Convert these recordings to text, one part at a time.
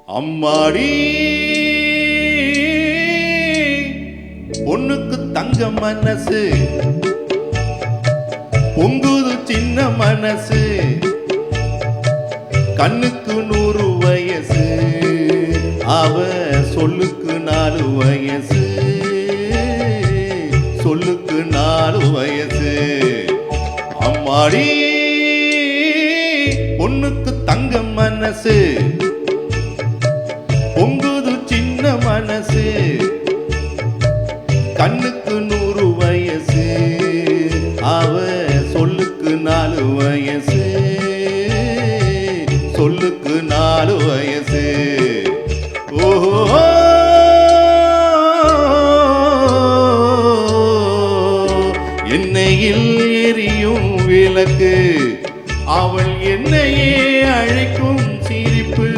அம்மாடி பொண்ணுக்கு தங்க மனசு பொங்குது சின்ன மனசு கண்ணுக்கு 100 வயசு அவ சொல்லுக்கு 4 வயசு சொல்லுக்கு 4 வயசு அம்மாடி பொண்ணுக்கு தங்க மனசு பொங்குது சின்ன மனசு கண்ணுக்கு 100 வயசு அவ சொல்லுக்கு 4 வயசு சொல்லுக்கு 4 வயசு ஓஹோ எண்ணெயில் எரியும் விளக்கு அவள் என்னையே அழைக்கும் சிரிப்பு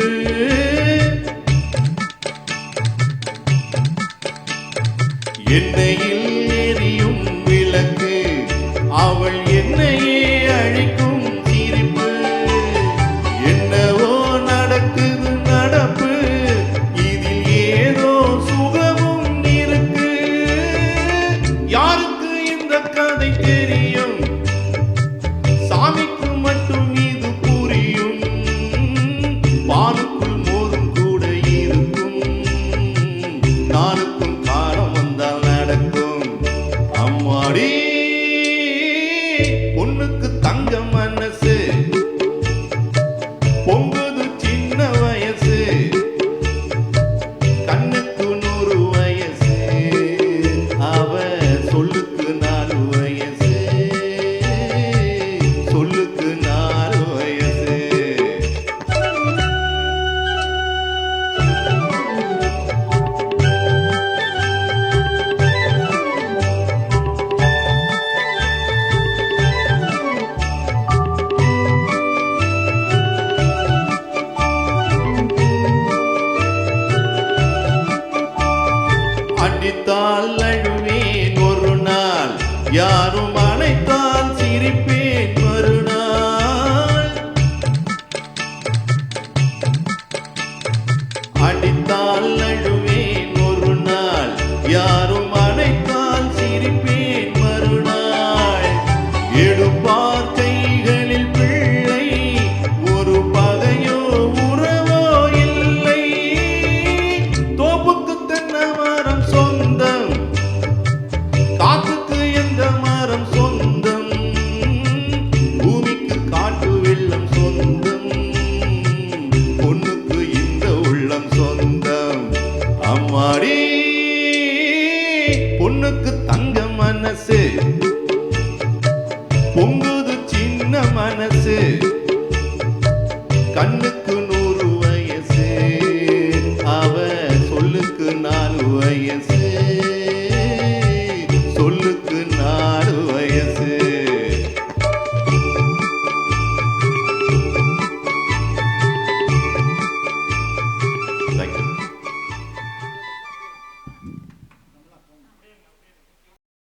எண்ணெயில் எரியும் விளக்கு அவள் என்னையே அழைக்கும் சிரிப்பு என்னவோ நடக்குது நடப்பு இதில் ஏதோ சுகமும் இருக்கு யாருக்கு இந்த கதை தெரியும் சாமிக்கு மட்டும் இது புரியும் பாலுக்குள் மோதும் கூட இருக்கும் நானுக்கும் காலம் வந்தால் நடக்கும் அம்மாடி பொண்ணுக்கு தங்க மனசு பொங்குது சின்ன வயசு கண்ணுக்கு 100 வயசு அவ சொல்லுக்கு 4 வயசு சொல்லுக்கு 4 வயசு அடித்தால் அழுவேன் ஒரு நாள் யாரும் அணைத்தால் சிரிப்பேன் மறுநாள் அடித்தால் அழுவேன் ஒரு நாள் யாரும் அணைத்தால் சிரிப்பேன் மறுநாள் எடுப்பார் கைகளில் பிள்ளை ஒரு பகையோ உறவோ இல்லை தோப்புக்கு தென்னை மரம் சொந்தம் காத்துக்கு எந்த மரம் சொந்தம் பூமிக்கு காட்டு வெள்ளம் சொந்தம் பொண்ணுக்கு இந்த உள்ளம் சொந்தம் அம்மாடி பொண்ணுக்கு தங்க மனசு பொங்குது சின்ன மனசு கண்ணுக்கு 100 வயசு அவ சொல்லுக்கு 4 வயசு